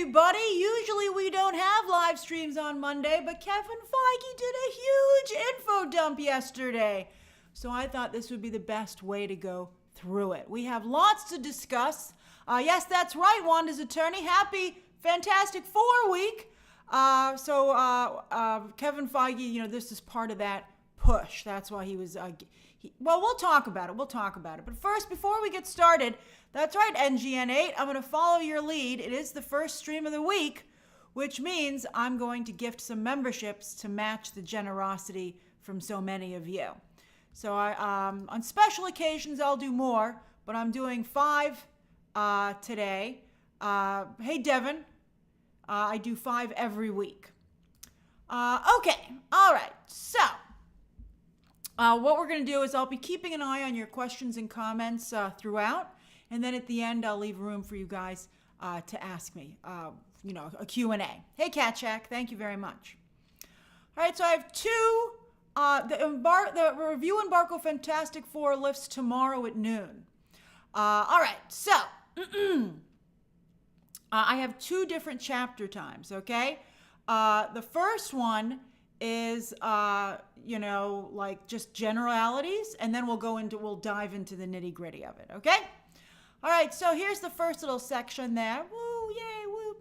everybody. Usually we don't have live streams on Monday, but Kevin Feige did a huge info dump yesterday. So I thought this would be the best way to go through it. We have lots to discuss. Yes, that's right, Wanda's attorney. Happy Fantastic Four week. Kevin Feige, this is part of that push. That's why he was, we'll talk about it. But first, before we get started, that's right, NGN8, I'm going to follow your lead. It is the first stream of the week, which means I'm going to gift some memberships to match the generosity from so many of you. So on special occasions, I'll do more, but I'm doing 5 today. Hey, Devin, I do 5 every week. Okay, all right, so what we're going to do is I'll be keeping an eye on your questions and comments throughout, and then at the end, I'll leave room for you guys to ask me, a Q&A. Hey, Cat Shack, thank you very much. All right, so I have 2, the review embargo Fantastic Four lifts tomorrow at noon. All right, so I have 2 different chapter times, okay? The first one is, just generalities, and then we'll dive into the nitty gritty of it, okay? All right, so here's the first little section there. Woo, yay, woo.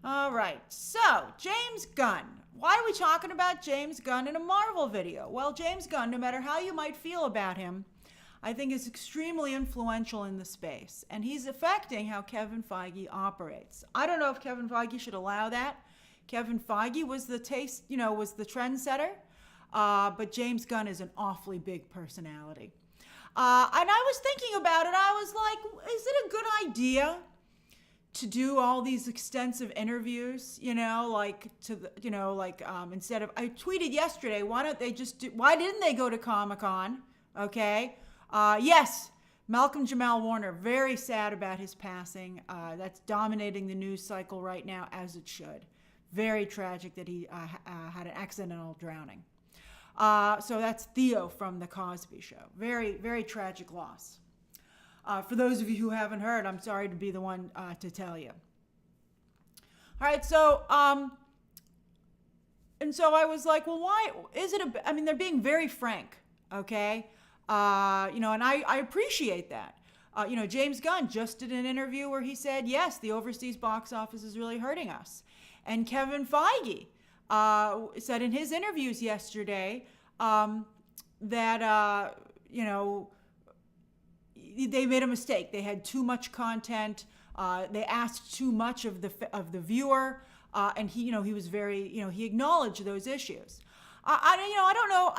All right, so James Gunn. Why are we talking about James Gunn in a Marvel video? Well, James Gunn, no matter how you might feel about him, I think is extremely influential in the space, and he's affecting how Kevin Feige operates. I don't know if Kevin Feige should allow that. Kevin Feige was the trendsetter, but James Gunn is an awfully big personality. And I was thinking about it. I was like, is it a good idea to do all these extensive interviews? Instead of, I tweeted yesterday, why didn't they go to Comic-Con? Okay. Yes, Malcolm Jamal Warner, very sad about his passing. That's dominating the news cycle right now, as it should. Very tragic that he had an accidental drowning. So that's Theo from The Cosby Show. Very, very tragic loss. For those of you who haven't heard, I'm sorry to be the one to tell you. All right, so, and so I was like, well, why is it they're being very frank, okay? And I appreciate that. James Gunn just did an interview where he said, yes, the overseas box office is really hurting us. And Kevin Feige said in his interviews yesterday that, they made a mistake. They had too much content. They asked too much of the viewer. And he was very, he acknowledged those issues. I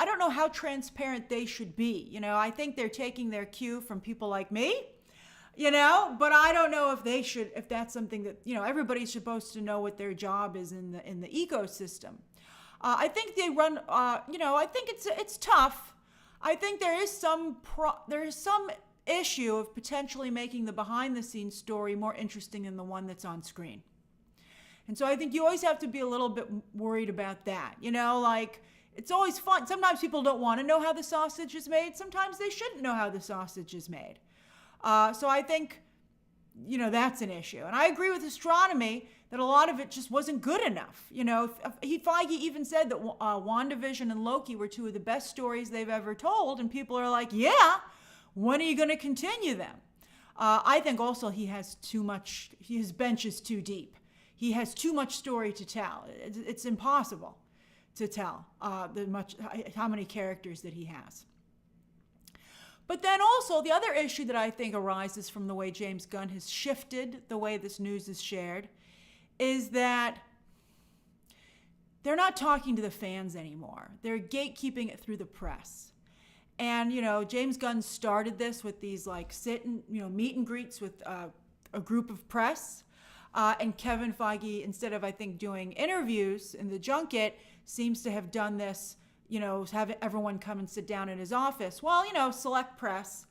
don't know how transparent they should be. I think they're taking their cue from people like me, but I don't know if that's something that, everybody's supposed to know what their job is in the ecosystem. I think they run, I think it's tough. I think there is some issue of potentially making the behind the scenes story more interesting than the one that's on screen. And so I think you always have to be a little bit worried about that. It's always fun. Sometimes people don't want to know how the sausage is made. Sometimes they shouldn't know how the sausage is made. So I think, that's an issue. And I agree with astronomy that a lot of it just wasn't good enough. Feige even said that WandaVision and Loki were 2 of the best stories they've ever told. And people are like, yeah, when are you going to continue them? I think also his bench is too deep. He has too much story to tell. It's impossible to tell how many characters that he has. But then also the other issue that I think arises from the way James Gunn has shifted the way this news is shared is that they're not talking to the fans anymore. They're gatekeeping it through the press. And, James Gunn started this with these meet and greets with a group of press. And Kevin Feige, instead of, I think, doing interviews in the junket, seems to have done this, have everyone come and sit down in his office. Well, select press.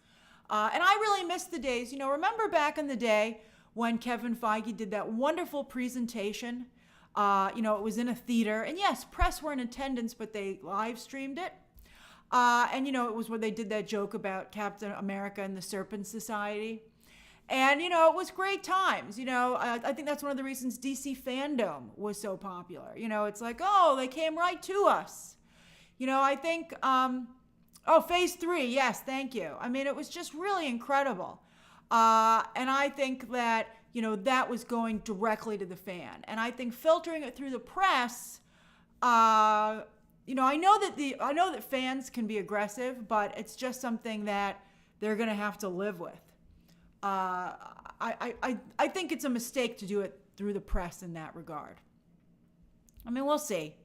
And I really miss the days, remember back in the day when Kevin Feige did that wonderful presentation? It was in a theater. And yes, press were in attendance, but they live streamed it. And, it was where they did that joke about Captain America and the Serpent Society. And, it was great times. I think that's one of the reasons DC Fandom was so popular. It's like, oh, they came right to us. I think, Phase 3, yes, thank you. I mean, it was just really incredible. And I think that, that was going directly to the fan. And I think filtering it through the press, I know that fans can be aggressive, but it's just something that they're going to have to live with. I think it's a mistake to do it through the press in that regard. I mean, we'll see.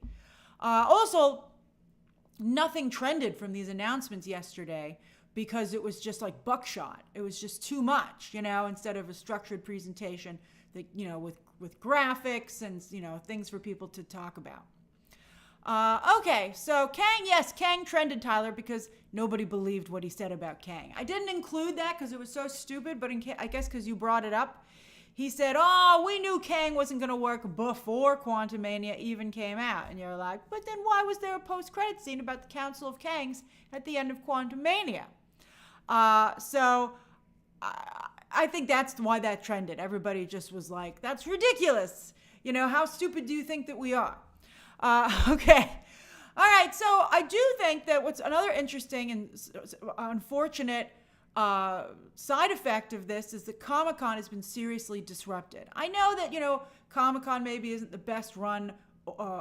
Also, nothing trended from these announcements yesterday because it was just like buckshot. It was just too much, instead of a structured presentation that, with graphics and, things for people to talk about. Okay, so Kang, yes, Kang trended, Tyler, because nobody believed what he said about Kang. I didn't include that because it was so stupid, but I guess because you brought it up. He said, oh, we knew Kang wasn't going to work before Quantumania even came out. And you're like, but then why was there a post-credit scene about the Council of Kangs at the end of Quantumania? So I think that's why that trended. Everybody just was like, that's ridiculous. How stupid do you think that we are? Okay. All right. So I do think that what's another interesting and unfortunate side effect of this is that Comic-Con has been seriously disrupted. I know that, Comic-Con maybe isn't the best run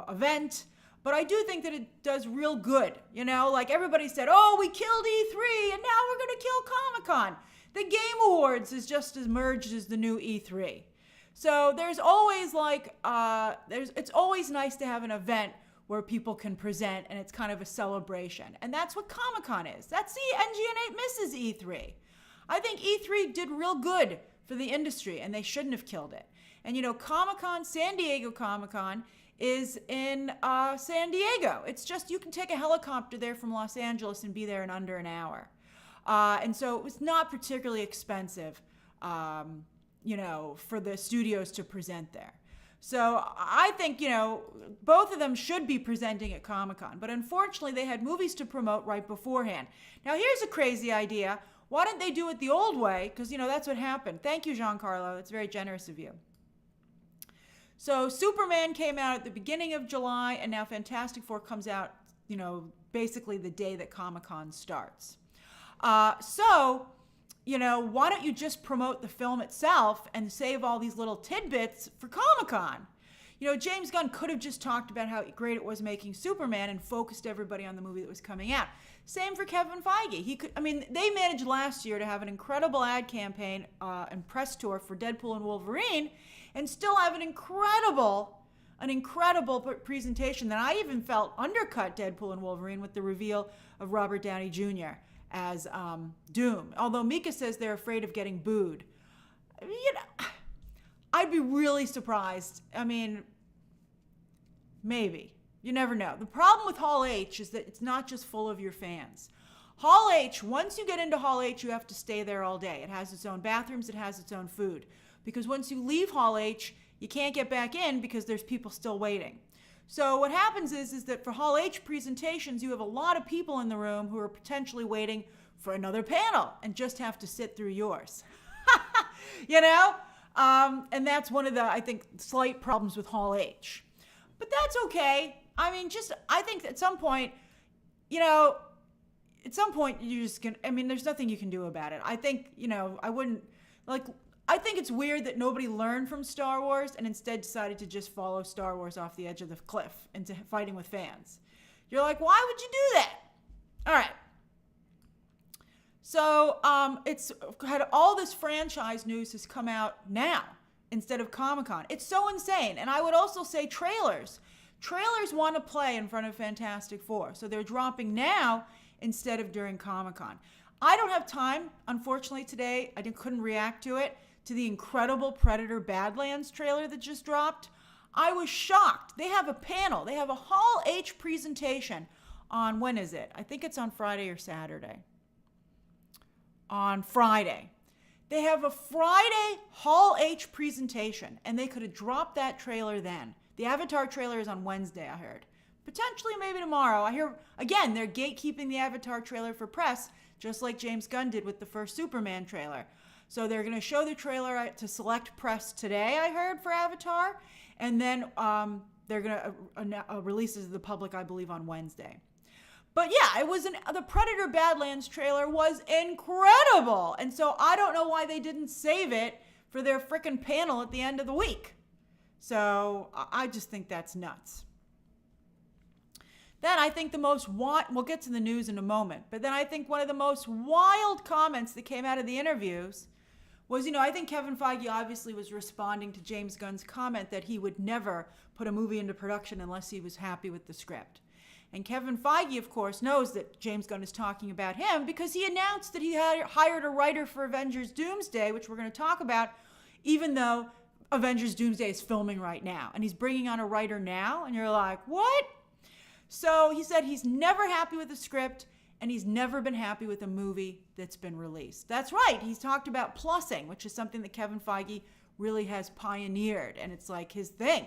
event, but I do think that it does real good. Like everybody said, oh, we killed E3 and now we're going to kill Comic-Con. The Game Awards is just as merged as the new E3. So there's always it's always nice to have an event where people can present and it's kind of a celebration. And that's what Comic-Con is. That's the NGN8 misses E3. I think E3 did real good for the industry and they shouldn't have killed it. And Comic-Con, San Diego Comic-Con is in San Diego. It's just, you can take a helicopter there from Los Angeles and be there in under an hour. And so it was not particularly expensive, for the studios to present there. So I think, both of them should be presenting at Comic-Con. But unfortunately, they had movies to promote right beforehand. Now, here's a crazy idea. Why didn't they do it the old way? Because, that's what happened. Thank you, Giancarlo. That's very generous of you. So Superman came out at the beginning of July, and now Fantastic Four comes out, basically the day that Comic-Con starts. So why don't you just promote the film itself and save all these little tidbits for Comic-Con? James Gunn could have just talked about how great it was making Superman and focused everybody on the movie that was coming out. Same for Kevin Feige. They managed last year to have an incredible ad campaign and press tour for Deadpool and Wolverine and still have an incredible presentation that I even felt undercut Deadpool and Wolverine with the reveal of Robert Downey Jr. as Doom. Although Mika says they're afraid of getting booed. I'd be really surprised. I mean, maybe. You never know. The problem with Hall H is that it's not just full of your fans. Hall H, once you get into Hall H, you have to stay there all day. It has its own bathrooms. It has its own food. Because once you leave Hall H, you can't get back in because there's people still waiting. So what happens is that for Hall H presentations, you have a lot of people in the room who are potentially waiting for another panel and just have to sit through yours. And that's one of the, I think, slight problems with Hall H. But that's okay. I mean, I think at some point, you're just going to, there's nothing you can do about it. I think, I think it's weird that nobody learned from Star Wars and instead decided to just follow Star Wars off the edge of the cliff into fighting with fans. You're like, why would you do that? All right. So it's had all this franchise news has come out now instead of Comic-Con. It's so insane. And I would also say trailers. Trailers want to play in front of Fantastic Four. So they're dropping now instead of during Comic-Con. I don't have time, unfortunately, today. I couldn't react to it, to the incredible Predator Badlands trailer that just dropped. I was shocked. They have a panel. They have a Hall H presentation on, when is it? I think it's on Friday or Saturday. On Friday. They have a Friday Hall H presentation, and they could have dropped that trailer then. The Avatar trailer is on Wednesday, I heard. Potentially maybe tomorrow. I hear, again, they're gatekeeping the Avatar trailer for press, just like James Gunn did with the first Superman trailer. So they're going to show the trailer to select press today, I heard, for Avatar. And then they're going to release it to the public, I believe, on Wednesday. But yeah, it was the Predator Badlands trailer was incredible. And so I don't know why they didn't save it for their frickin' panel at the end of the week. So I just think that's nuts. Then I think we'll get to the news in a moment, but then I think one of the most wild comments that came out of the interviews was, I think Kevin Feige obviously was responding to James Gunn's comment that he would never put a movie into production unless he was happy with the script. And Kevin Feige, of course, knows that James Gunn is talking about him because he announced that he had hired a writer for Avengers Doomsday, which we're going to talk about, even though Avengers Doomsday is filming right now. And he's bringing on a writer now, and you're like, what? So he said he's never happy with the script, and he's never been happy with a movie that's been released. That's right. He's talked about plussing, which is something that Kevin Feige really has pioneered, and it's like his thing,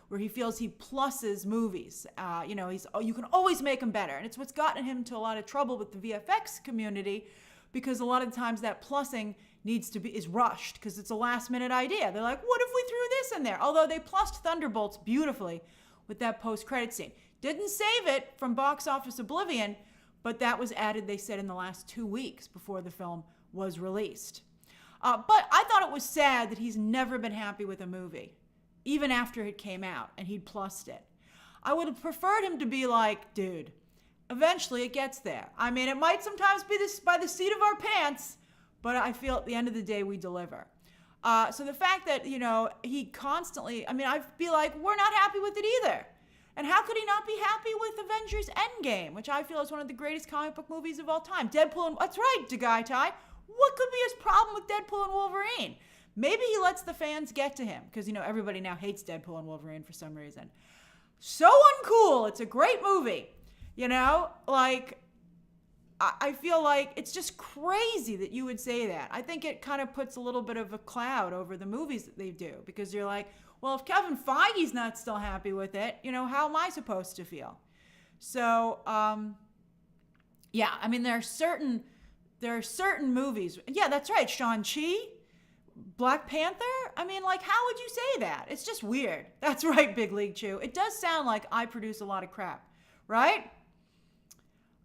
where he feels he pluses movies. You can always make them better. And it's what's gotten him into a lot of trouble with the VFX community, because a lot of times that plussing is rushed because it's a last minute idea. They're like, what if we threw this in there? Although they plussed Thunderbolts beautifully with that post-credit scene. Didn't save it from box office oblivion, but that was added, they said, in the last 2 weeks before the film was released. But I thought it was sad that he's never been happy with a movie, even after it came out and he'd plussed it. I would have preferred him to be like, dude, eventually it gets there. I mean, it might sometimes be this by the seat of our pants, but I feel at the end of the day, we deliver. So the fact that, he constantly, I'd be like, we're not happy with it either. And how could he not be happy with Avengers Endgame, which I feel is one of the greatest comic book movies of all time? That's right, Dagai Tai. What could be his problem with Deadpool and Wolverine? Maybe he lets the fans get to him, because, everybody now hates Deadpool and Wolverine for some reason. So uncool. It's a great movie. I feel like it's just crazy that you would say that. I think it kind of puts a little bit of a cloud over the movies that they do, because you're like, well, if Kevin Feige's not still happy with it, how am I supposed to feel? So, there are certain movies. Yeah, that's right. Shang-Chi, Black Panther. How would you say that? It's just weird. That's right, Big League Chew. It does sound like I produce a lot of crap, right?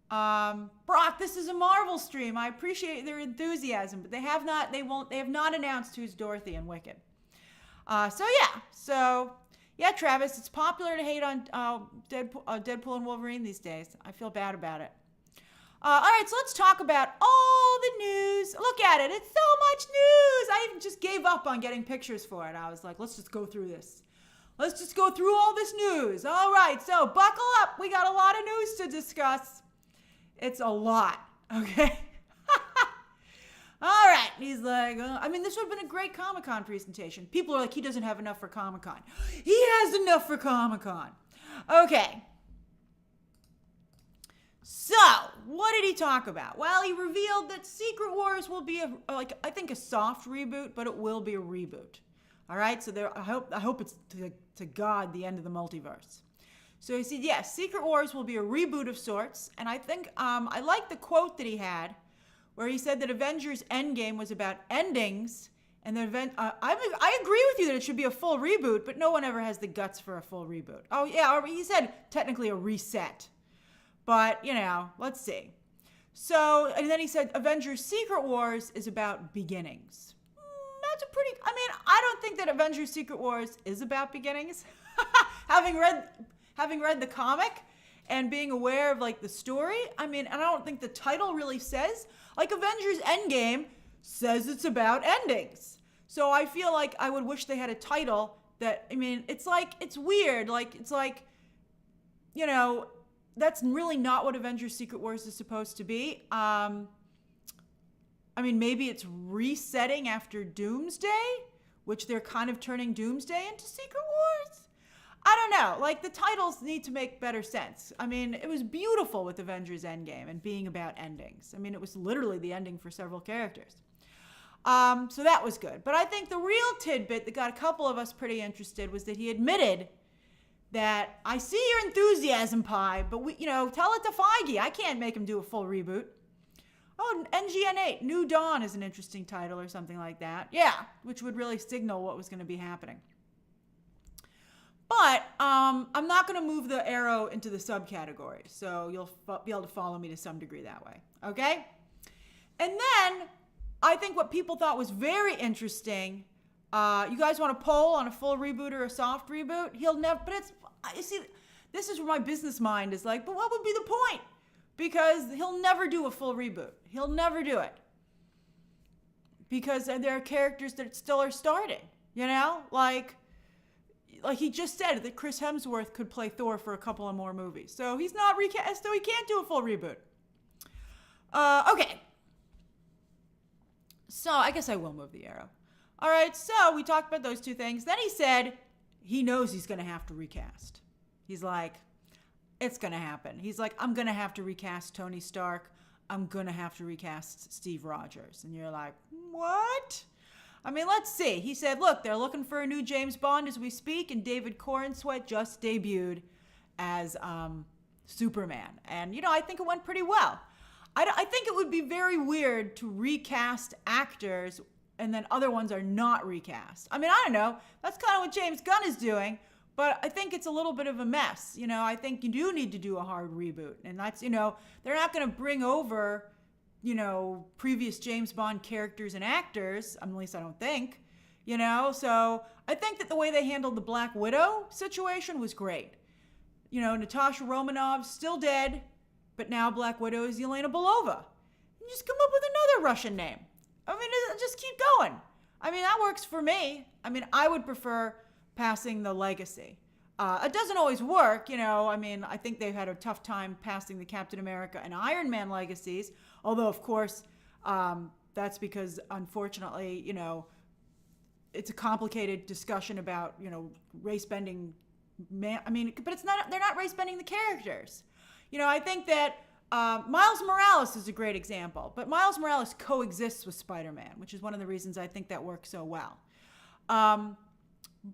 Brock, this is a Marvel stream. I appreciate their enthusiasm, but they have not announced who's Dorothy in Wicked. Yeah, Travis, it's popular to hate on Deadpool and Wolverine these days. I feel bad about it. All right, so let's talk about all the news. Look at it. It's so much news. I even just gave up on getting pictures for it. I was like, let's just go through this. Let's just go through all this news. All right, so buckle up. We got a lot of news to discuss. It's a lot, okay? All right. He's like, this would have been a great Comic-Con presentation. People are like, he doesn't have enough for Comic-Con. He has enough for Comic-Con. Okay. So, what did he talk about? Well, he revealed that Secret Wars will be I think a soft reboot, but it will be a reboot. All right? So I hope it's to God the end of the multiverse. So he said, yes, Secret Wars will be a reboot of sorts. And I think I like the quote that he had, where he said that Avengers Endgame was about endings, and I agree with you that it should be a full reboot, but no one ever has the guts for a full reboot. Oh yeah, he said technically a reset, but let's see. So, and then he said Avengers Secret Wars is about beginnings. That's a pretty. I don't think that Avengers Secret Wars is about beginnings. having read the comic and being aware of the story, and I don't think the title really says. Avengers Endgame says it's about endings. So I feel like I would wish they had a title that, it's weird. That's really not what Avengers Secret Wars is supposed to be. Maybe it's resetting after Doomsday, which they're kind of turning Doomsday into Secret Wars. I don't know. The titles need to make better sense. It was beautiful with Avengers Endgame and being about endings. It was literally the ending for several characters. So that was good. But I think the real tidbit that got a couple of us pretty interested was that he admitted that I see your enthusiasm, Pi, but tell it to Feige. I can't make him do a full reboot. Oh, NGN8, New Dawn is an interesting title or something like that. Yeah, which would really signal what was going to be happening. But I'm not going to move the arrow into the subcategories, so you'll be able to follow me to some degree that way, okay? And then I think what people thought was very interesting, you guys want a poll on a full reboot or a soft reboot? He'll never, but it's, you see, this is where my business mind is like, but what would be the point? Because he'll never do a full reboot. He'll never do it. Because there are characters that still are starting, you know? Like he just said that Chris Hemsworth could play Thor for a couple of more movies. So he's not recast, so he can't do a full reboot. Okay. So I guess I will move the arrow. All right, so we talked about those two things. Then he said he knows he's going to have to recast. He's like, it's going to happen. He's like, I'm going to have to recast Tony Stark. I'm going to have to recast Steve Rogers. And you're like, what? I mean, let's see. He said, look, they're looking for a new James Bond as we speak, and David Corenswet just debuted as Superman. And, you know, I think it went pretty well. I think it would be very weird to recast actors and then other ones are not recast. I mean, I don't know. That's kind of what James Gunn is doing, but I think it's a little bit of a mess. You know, I think you do need to do a hard reboot. And that's, you know, they're not going to bring over, you know, previous James Bond characters and actors, at least I don't think, you know. So I think that the way they handled the Black Widow situation was great. You know, Natasha Romanoff's still dead, but now Black Widow is Yelena Belova. And just come up with another Russian name. I mean, just keep going. I mean, that works for me. I mean, I would prefer passing the legacy. It doesn't always work, you know. I mean, I think they've had a tough time passing the Captain America and Iron Man legacies. Although, of course, that's because, unfortunately, you know, it's a complicated discussion about, you know, race bending. I mean, but it's not. They're not race bending the characters. You know, I think that Miles Morales is a great example, but Miles Morales coexists with Spider-Man, which is one of the reasons I think that works so well.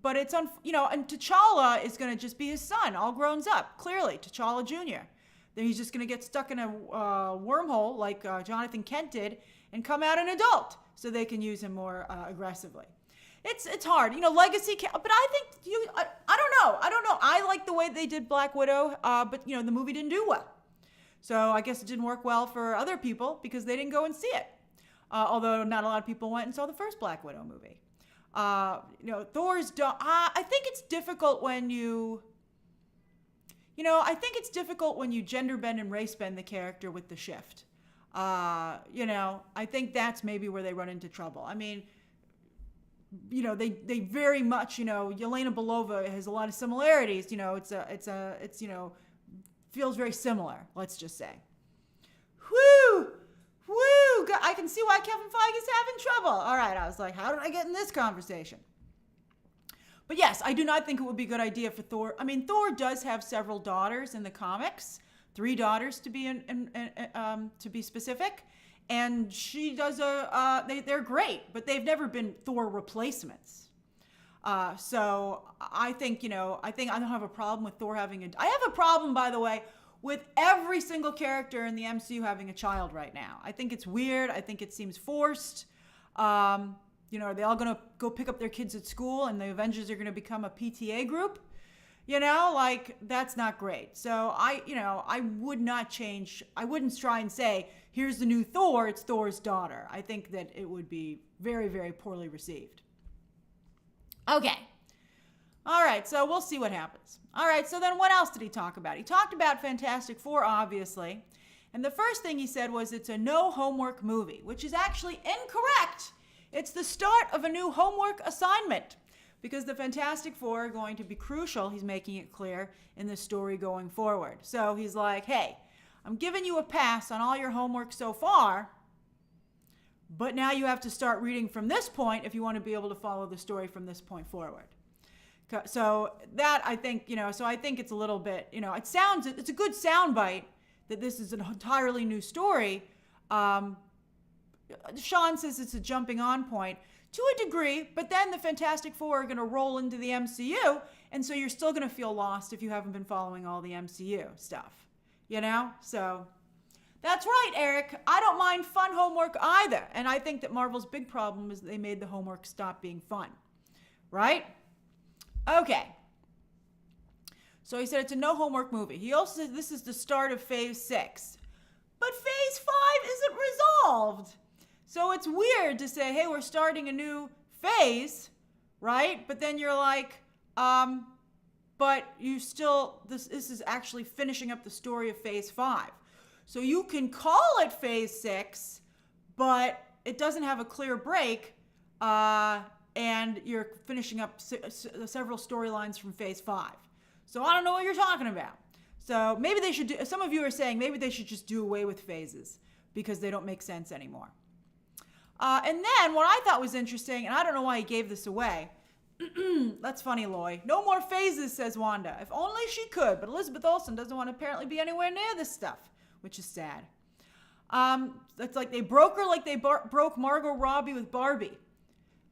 But it's, you know, and T'Challa is going to just be his son, all grown up, clearly, T'Challa Jr. Then he's just going to get stuck in a wormhole like Jonathan Kent did and come out an adult so they can use him more aggressively. It's hard, you know, legacy, but I think, I don't know. I like the way they did Black Widow, but, you know, the movie didn't do well. So I guess it didn't work well for other people because they didn't go and see it. Although not a lot of people went and saw the first Black Widow movie. You know, Thor's done. I think it's difficult when you gender bend and race bend the character with the shift. You know, I think that's maybe where they run into trouble. I mean, you know, they very much, you know, Yelena Belova has a lot of similarities. You know, it's you know, feels very similar. Let's just say. Whoo! I can see why Kevin Feige is having trouble. All right, I was like, how did I get in this conversation? But yes, I do not think it would be a good idea for Thor. I mean, Thor does have several daughters in the comics, 3 daughters to be to be specific, and she does they're great, but they've never been Thor replacements. So I think, you know, I don't have a problem with Thor having I have a problem, by the way, with every single character in the MCU having a child right now. I think it's weird. I think it seems forced. You know, are they all going to go pick up their kids at school and the Avengers are going to become a PTA group? You know, like, that's not great. So I would not change. I wouldn't try and say, here's the new Thor, it's Thor's daughter. I think that it would be very, very poorly received. Okay. All right, so we'll see what happens. All right, so then what else did he talk about? He talked about Fantastic Four, obviously. And the first thing he said was it's a no homework movie, which is actually incorrect. It's the start of a new homework assignment because the Fantastic Four are going to be crucial, he's making it clear, in the story going forward. So he's like, hey, I'm giving you a pass on all your homework so far, but now you have to start reading from this point if you want to be able to follow the story from this point forward. So that, I think, you know, so I think it's a little bit, you know, it's a good soundbite that this is an entirely new story. Sean says it's a jumping on point to a degree, but then the Fantastic Four are going to roll into the MCU, and so you're still going to feel lost if you haven't been following all the MCU stuff, you know? So That's right, Eric. I don't mind fun homework either. And I think that Marvel's big problem is they made the homework stop being fun. Right? Okay. So he said it's a no homework movie. He also said this is the start of Phase 6. But Phase 5 isn't resolved. So it's weird to say, hey, we're starting a new phase, right? But then you're like, but you still, this is actually finishing up the story of Phase 5. So you can call it Phase 6, but it doesn't have a clear break, and you're finishing up several storylines from Phase 5. So I don't know what you're talking about. So maybe they should do, some of you are saying maybe they should just do away with phases because they don't make sense anymore. And then what I thought was interesting, and I don't know why he gave this away. That's funny, Loy. No more phases, says Wanda. If only she could, but Elizabeth Olsen doesn't want to apparently be anywhere near this stuff, which is sad. It's like they broke her like they broke Margot Robbie with Barbie.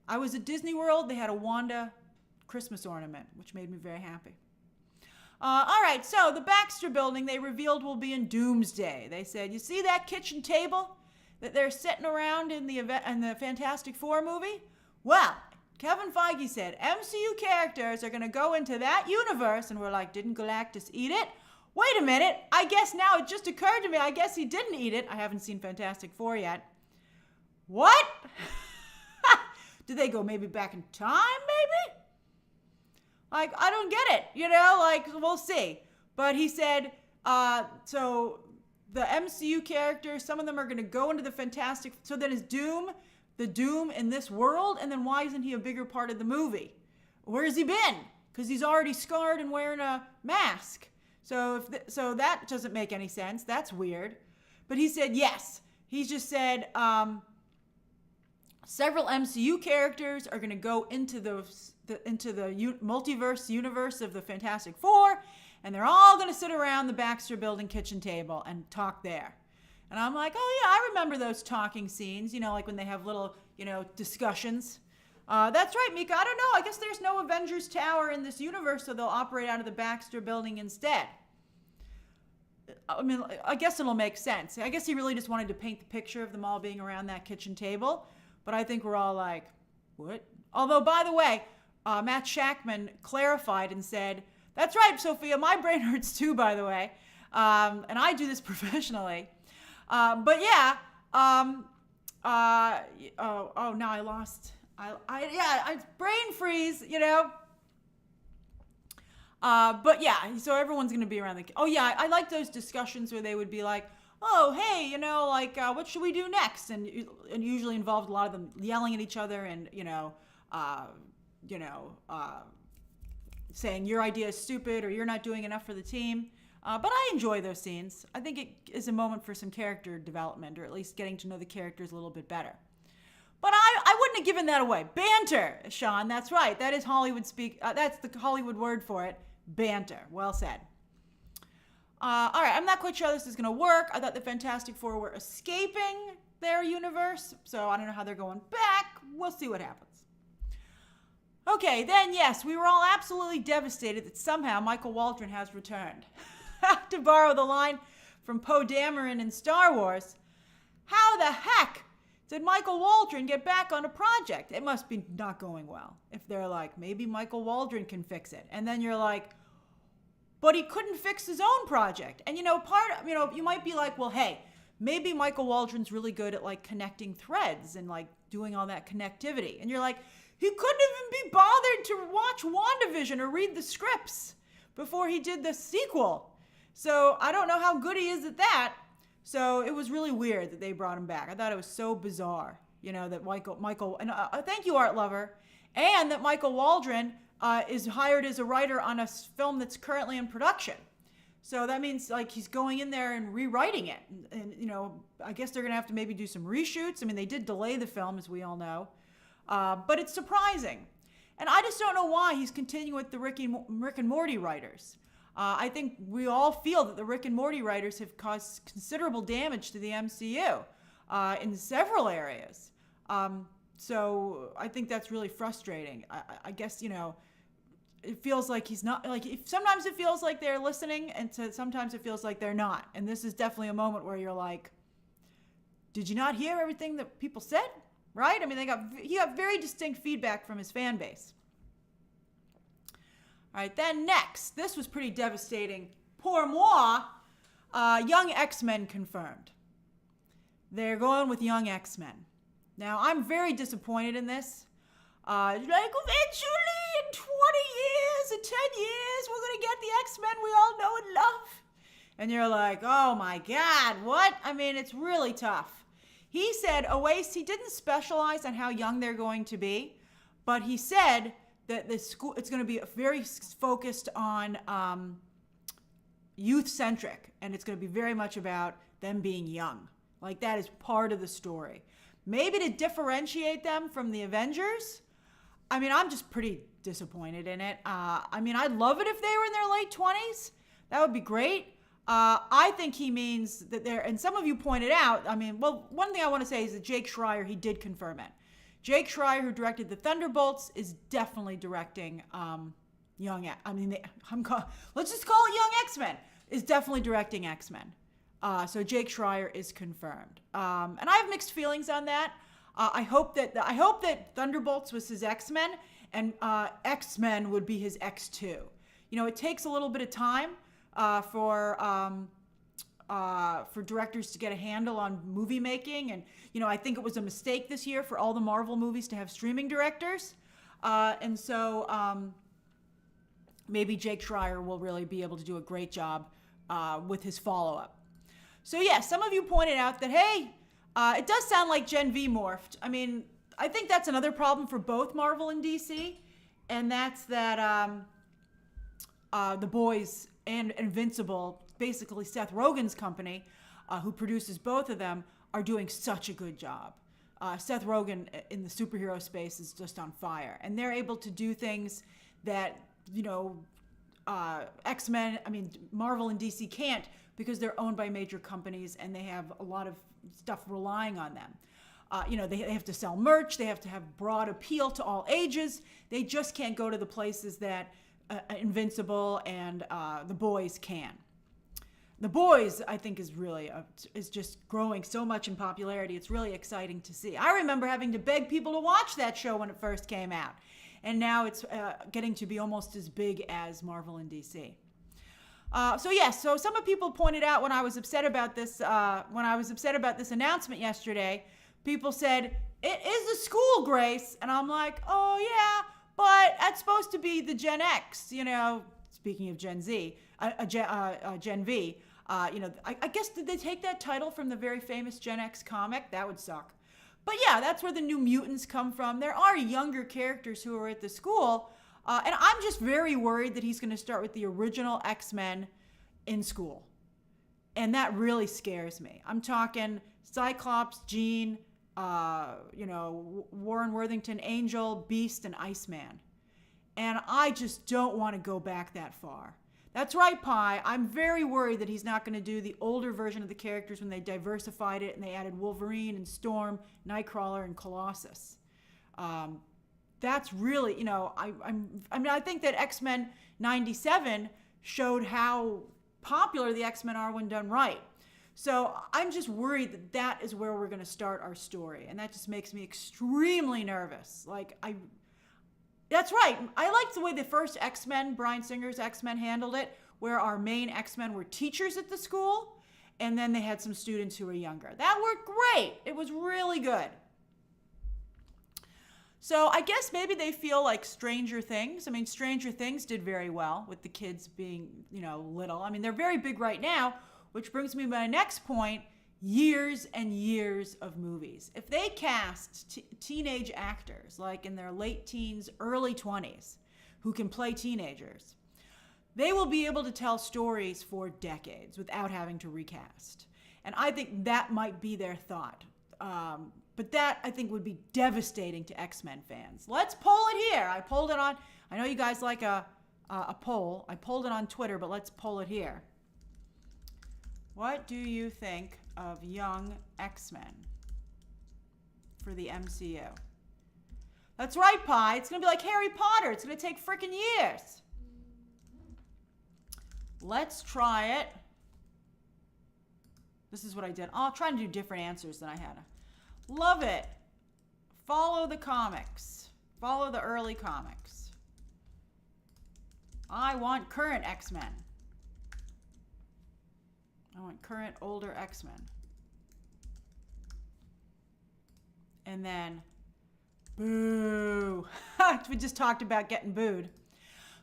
I was at Disney World. They had a Wanda Christmas ornament, which made me very happy. All right, so the Baxter building they revealed will be in Doomsday. They said, you see that kitchen table that they're sitting around in the Fantastic Four movie? Well, Kevin Feige said MCU characters are going to go into that universe, and we're like, didn't Galactus eat it? Wait a minute, I guess now it just occurred to me, I guess he didn't eat it. I haven't seen Fantastic Four yet. What? Did they go maybe back in time, maybe? Like, I don't get it, like, we'll see. But he said, so the MCU characters, some of them are going to go into the Fantastic, so then is Doom the Doom in this world? And then why isn't he a bigger part of the movie? Where has he been? Because he's already scarred and wearing a mask. So so that doesn't make any sense. That's weird. But he said yes. He just said several MCU characters are going to go into the multiverse universe of the Fantastic Four, and they're all going to sit around the Baxter building kitchen table and talk there. And I'm like, oh yeah, I remember those talking scenes, like when they have little, discussions. That's right, Mika. I don't know. I guess there's no Avengers Tower in this universe, so they'll operate out of the Baxter building instead. I mean, I guess it'll make sense. I guess he really just wanted to paint the picture of them all being around that kitchen table. But I think we're all like, what? Although, by the way, Matt Shackman clarified and said, that's right, Sophia, my brain hurts too, by the way. And I do this professionally. But yeah, now I lost, I brain freeze, but yeah, so everyone's going to be around I like those discussions where they would be like, oh, hey, what should we do next? And usually involved a lot of them yelling at each other and, saying your idea is stupid or you're not doing enough for the team. But I enjoy those scenes. I think it is a moment for some character development, or at least getting to know the characters a little bit better. But I wouldn't have given that away. Banter, Sean, that's right. That is Hollywood speak. That's the Hollywood word for it. Banter. Well said. All right, I'm not quite sure how this is going to work. I thought the Fantastic Four were escaping their universe, so I don't know how they're going back. We'll see what happens. Okay, then yes, we were all absolutely devastated that somehow Michael Waldron has returned. To borrow the line from Poe Dameron in Star Wars, how the heck did Michael Waldron get back on a project? It must be not going well. If they're like, maybe Michael Waldron can fix it. And then you're like, but he couldn't fix his own project. And you might be like, well, hey, maybe Michael Waldron's really good at like connecting threads and like doing all that connectivity. And you're like, he couldn't even be bothered to watch WandaVision or read the scripts before he did the sequel. So I don't know how good he is at that. So it was really weird that they brought him back. I thought it was so bizarre, that Michael, and thank you, Art Lover, and that Michael Waldron is hired as a writer on a film that's currently in production. So that means like he's going in there and rewriting it. And I guess they're going to have to maybe do some reshoots. I mean, they did delay the film, as we all know. But it's surprising. And I just don't know why he's continuing with the Rick and Morty writers. I think we all feel that the Rick and Morty writers have caused considerable damage to the MCU in several areas. So I think that's really frustrating. I guess, it feels like he's not, like, sometimes it feels like they're listening, and sometimes it feels like they're not. And this is definitely a moment where you're like, did you not hear everything that people said? Right? I mean, he got very distinct feedback from his fan base. All right, then next, this was pretty devastating. Pour moi, Young X-Men confirmed. They're going with Young X-Men. Now, I'm very disappointed in this. Like, eventually, in 20 years, in 10 years, we're going to get the X-Men we all know and love. And you're like, oh my God, what? I mean, it's really tough. He said, he didn't specialize on how young they're going to be, but he said that the school, it's going to be very focused on youth-centric, and it's going to be very much about them being young. Like, that is part of the story. Maybe to differentiate them from the Avengers. I mean, I'm just pretty disappointed in it. I mean, I'd love it if they were in their late 20s. That would be great. I think he means that and some of you pointed out, I mean, well, one thing I want to say is that Jake Schreier, he did confirm it. Jake Schreier, who directed the Thunderbolts, is definitely directing let's just call it Young X-Men, is definitely directing X-Men. So Jake Schreier is confirmed. And I have mixed feelings on that. I hope that Thunderbolts was his X-Men, and X-Men would be his X2. You know, it takes a little bit of time for directors to get a handle on movie making, and you know, I think it was a mistake this year for all the Marvel movies to have streaming directors, and so maybe Jake Schreier will really be able to do a great job with his follow-up. So yeah, some of you pointed out that, hey, it does sound like Gen V morphed. I mean, I think that's another problem for both Marvel and DC, and that's that The Boys and Invincible, basically Seth Rogen's company, who produces both of them, are doing such a good job. Seth Rogen in the superhero space is just on fire, and they're able to do things that, you know, X-Men, I mean, Marvel and DC can't, because they're owned by major companies and they have a lot of stuff relying on them. You know, they have to sell merch, they have to have broad appeal to all ages. They just can't go to the places that Invincible and The Boys can. The Boys, I think, is really is just growing so much in popularity. It's really exciting to see. I remember having to beg people to watch that show when it first came out, and now it's getting to be almost as big as Marvel and DC. So some of people pointed out when I was upset about this announcement yesterday, people said, it is a school, Grace. And I'm like, oh yeah, but that's supposed to be the Gen X, you know, speaking of Gen Z, Gen V. You know, I guess, did they take that title from the very famous Gen X comic? That would suck. But yeah, that's where the New Mutants come from. There are younger characters who are at the school. And I'm just very worried that he's going to start with the original X-Men in school. And that really scares me. I'm talking Cyclops, Jean, you know, Warren Worthington, Angel, Beast, and Iceman. And I just don't want to go back that far. That's right, Pi. I'm very worried that he's not going to do the older version of the characters when they diversified it and they added Wolverine and Storm, Nightcrawler, and Colossus. That's really, you know, I think that X-Men 97 showed how popular the X-Men are when done right. So I'm just worried that that is where we're going to start our story. And that just makes me extremely nervous. That's right. I liked the way the first X-Men, Bryan Singer's X-Men, handled it, where our main X-Men were teachers at the school, and then they had some students who were younger. That worked great. It was really good. So I guess maybe they feel like Stranger Things. I mean, Stranger Things did very well with the kids being, you know, little. I mean, they're very big right now, which brings me to my next point, years and years of movies. If they cast teenage actors, like in their late teens, early 20s, who can play teenagers, they will be able to tell stories for decades without having to recast. And I think that might be their thought. But that, I think, would be devastating to X-Men fans. Let's poll it here. I polled it on, I know you guys like a poll. I polled it on Twitter, but let's poll it here. What do you think of young X-Men for the MCU? That's right, Pi. It's going to be like Harry Potter. It's going to take frickin' years. Let's try it. This is what I did. I'll try and do different answers than I had. Love it. Follow the comics. Follow the early comics. I want current X-Men. I want current, older X-Men. And then, boo. We just talked about getting booed.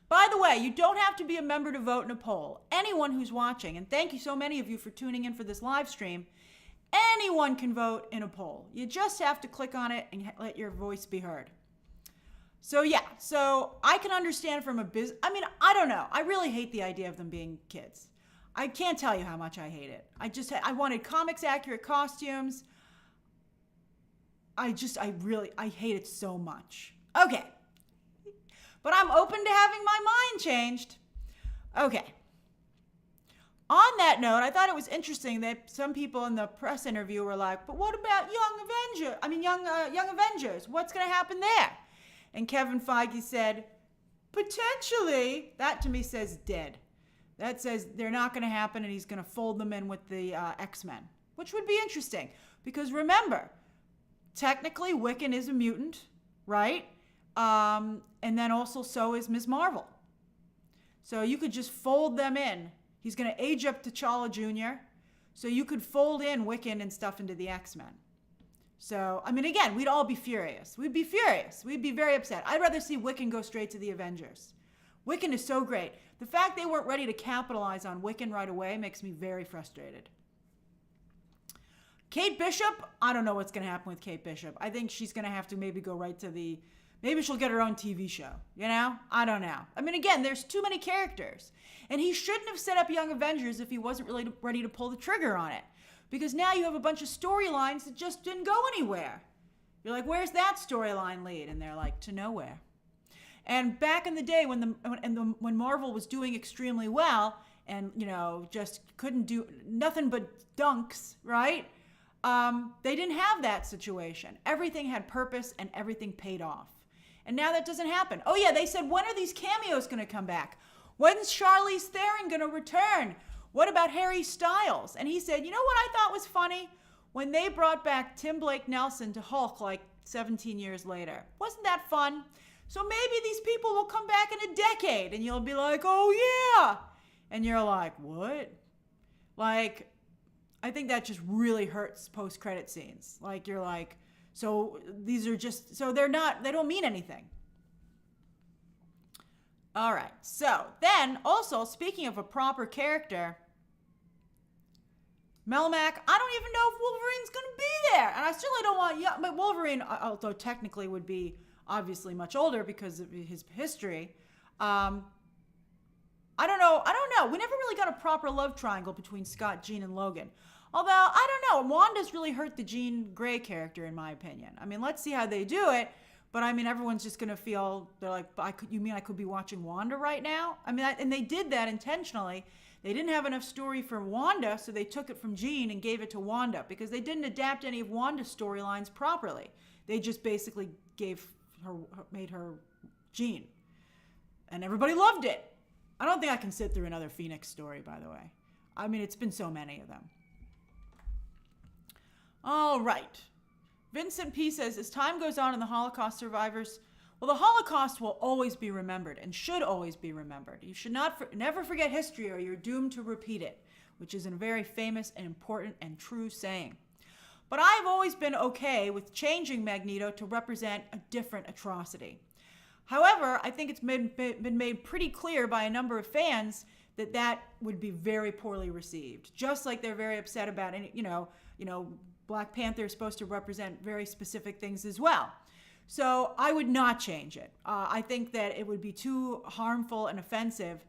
By the way, you don't have to be a member to vote in a poll. Anyone who's watching, and thank you so many of you for tuning in for this live stream, anyone can vote in a poll. You just have to click on it and let your voice be heard. So yeah, so I can understand from a I don't know. I really hate the idea of them being kids. I can't tell you how much I hate it. I wanted comics accurate costumes. I hate it so much. Okay. But I'm open to having my mind changed. Okay. On that note, I thought it was interesting that some people in the press interview were like, but what about young Avengers? What's going to happen there? And Kevin Feige said, potentially. That to me says dead. That says they're not going to happen and he's going to fold them in with the X-Men, which would be interesting. Because remember, technically Wiccan is a mutant, right? And then also so is Ms. Marvel. So you could just fold them in. He's going to age up T'Challa Jr. So you could fold in Wiccan and stuff into the X-Men. So, again, we'd all be furious. We'd be furious. We'd be very upset. I'd rather see Wiccan go straight to the Avengers. Wiccan is so great. The fact they weren't ready to capitalize on Wiccan right away makes me very frustrated. Kate Bishop, I don't know what's going to happen with Kate Bishop. I think she's going to have to maybe go right to maybe she'll get her own TV show, you know? I don't know. Again, there's too many characters. And he shouldn't have set up Young Avengers if he wasn't really ready to pull the trigger on it. Because now you have a bunch of storylines that just didn't go anywhere. You're like, where's that storyline lead? And they're like, to nowhere. And back in the day when Marvel was doing extremely well and, just couldn't do nothing but dunks, right? They didn't have that situation. Everything had purpose and everything paid off. And now that doesn't happen. Oh yeah, they said, when are these cameos going to come back? When's Charlize Theron going to return? What about Harry Styles? And he said, you know what I thought was funny? When they brought back Tim Blake Nelson to Hulk like 17 years later. Wasn't that fun? So maybe these people will come back in a decade and you'll be like, oh yeah. And you're like, what? Like, I think that just really hurts post-credit scenes. Like, you're like, so these are just, so they don't mean anything. All right. So then also, speaking of a proper character, Melmac, I don't even know if Wolverine's going to be there. And I certainly don't want, but Wolverine, although technically would be obviously much older because of his history. I don't know. We never really got a proper love triangle between Scott, Jean, and Logan. Although, I don't know. Wanda's really hurt the Jean Grey character, in my opinion. Let's see how they do it. But everyone's just going to feel, they're like, you mean I could be watching Wanda right now? And they did that intentionally. They didn't have enough story for Wanda, so they took it from Jean and gave it to Wanda because they didn't adapt any of Wanda's storylines properly. They just basically made her Jean. And everybody loved it. I don't think I can sit through another Phoenix story, by the way. It's been so many of them. All right. Vincent P. says, as time goes on and the Holocaust survivors, well, the Holocaust will always be remembered and should always be remembered. You should never forget history or you're doomed to repeat it, which is a very famous and important and true saying. But I've always been okay with changing Magneto to represent a different atrocity. However, I think it's been made pretty clear by a number of fans that would be very poorly received. Just like they're very upset about, Black Panther is supposed to represent very specific things as well. So I would not change it. I think that it would be too harmful and offensive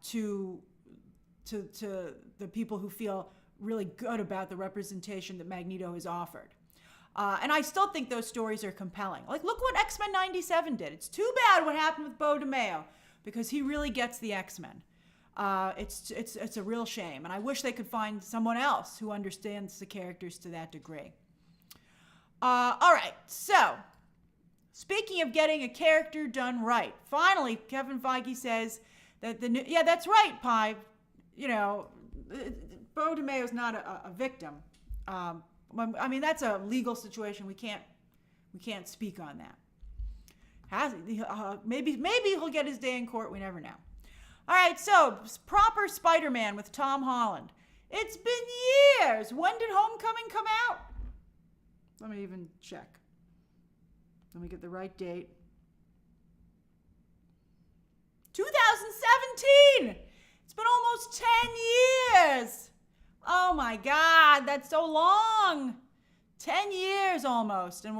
to the people who feel really good about the representation that Magneto has offered. And I still think those stories are compelling. Like, look what X-Men 97 did. It's too bad what happened with Beau DeMayo because he really gets the X-Men. It's a real shame. And I wish they could find someone else who understands the characters to that degree. All right. So Speaking of getting a character done right, finally, Kevin Feige says that yeah, that's right, Pi. You know, Bo DeMayo's not a victim. I mean, that's a legal situation. We can't speak on that. Maybe he'll get his day in court. We never know. All right, so proper Spider-Man with Tom Holland. It's been years. When did Homecoming come out? Let me even check. Let me get the right date. 2017. It's been almost 10 years. Oh my God, that's so long. 10 years almost. And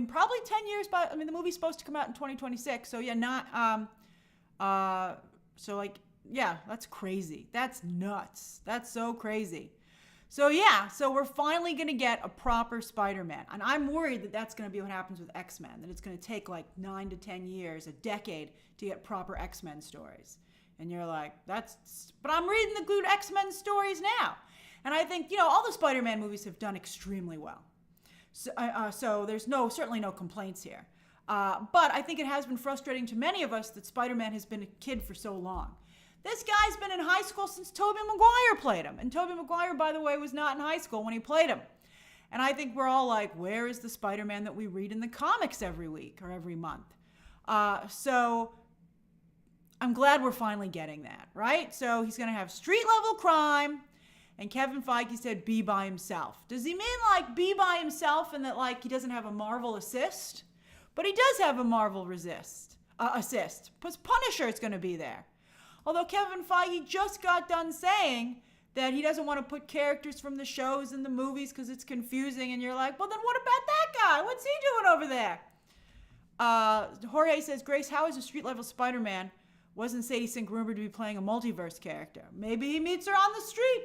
probably 10 years, but the movie's supposed to come out in 2026. So yeah, that's crazy. That's nuts. That's so crazy. So yeah, so we're finally going to get a proper Spider-Man. And I'm worried that that's going to be what happens with X-Men, that it's going to take like 9 to 10 years, a decade to get proper X-Men stories. And you're like, but I'm reading the good X-Men stories now. And I think, all the Spider-Man movies have done extremely well. So there's certainly no complaints here. But I think it has been frustrating to many of us that Spider-Man has been a kid for so long. This guy's been in high school since Tobey Maguire played him. And Tobey Maguire, by the way, was not in high school when he played him. And I think we're all like, where is the Spider-Man that we read in the comics every week or every month? So I'm glad we're finally getting that, right? So he's going to have street-level crime. And Kevin Feige said be by himself. Does he mean like be by himself and that like he doesn't have a Marvel assist? But he does have a Marvel assist. Because Punisher is going to be there. Although Kevin Feige just got done saying that he doesn't want to put characters from the shows in the movies because it's confusing. And you're like, well, then what about that guy? What's he doing over there? Jorge says, Grace, how is a street-level Spider-Man? Wasn't Sadie Sink rumored to be playing a multiverse character? Maybe he meets her on the street.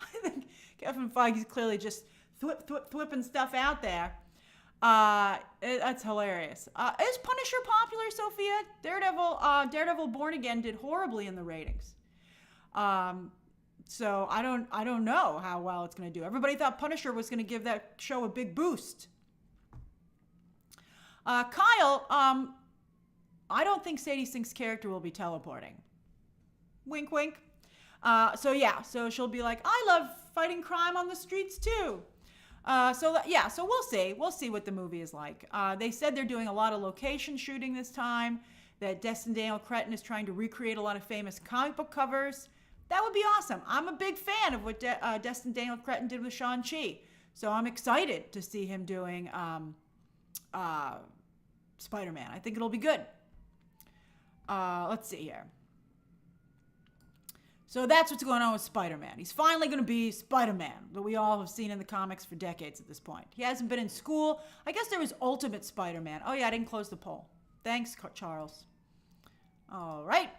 I think Kevin Feige's clearly just thwipping stuff out there. That's hilarious. Is Punisher popular, Sophia? Daredevil Born Again did horribly in the ratings. So I don't know how well it's going to do. Everybody thought Punisher was going to give that show a big boost. Kyle, I don't think Sadie Sink's character will be teleporting. Wink, wink. So she'll be like, I love fighting crime on the streets too. So we'll see. We'll see what the movie is like. They said they're doing a lot of location shooting this time, that Destin Daniel Cretton is trying to recreate a lot of famous comic book covers. That would be awesome. I'm a big fan of what Destin Daniel Cretton did with Shang-Chi. So I'm excited to see him doing Spider-Man. I think it'll be good. Let's see here. So that's what's going on with Spider-Man. He's finally going to be Spider-Man that we all have seen in the comics for decades at this point. He hasn't been in school. I guess there was Ultimate Spider-Man. Oh, yeah, I didn't close the poll. Thanks, Charles. All right.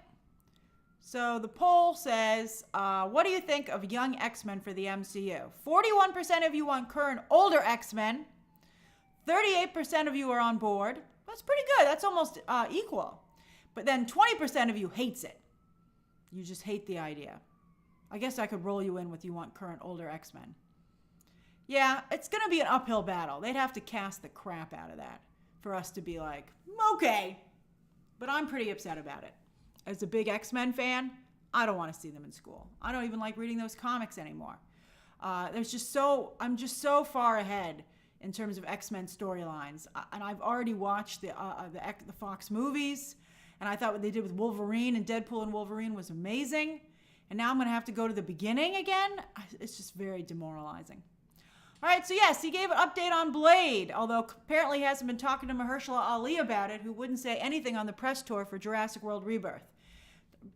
So the poll says, what do you think of young X-Men for the MCU? 41% of you want current older X-Men. 38% of you are on board. That's pretty good. That's almost equal. But then 20% of you hates it. You just hate the idea. I guess I could roll you in with you want current older X-Men. Yeah, it's going to be an uphill battle. They'd have to cast the crap out of that for us to be like, okay. But I'm pretty upset about it. As a big X-Men fan, I don't want to see them in school. I don't even like reading those comics anymore. I'm just so far ahead in terms of X-Men storylines. And I've already watched the Fox movies. And I thought what they did with Wolverine and Deadpool and Wolverine was amazing. And now I'm going to have to go to the beginning again. It's just very demoralizing. All right, so yes, he gave an update on Blade, although apparently he hasn't been talking to Mahershala Ali about it, who wouldn't say anything on the press tour for Jurassic World Rebirth.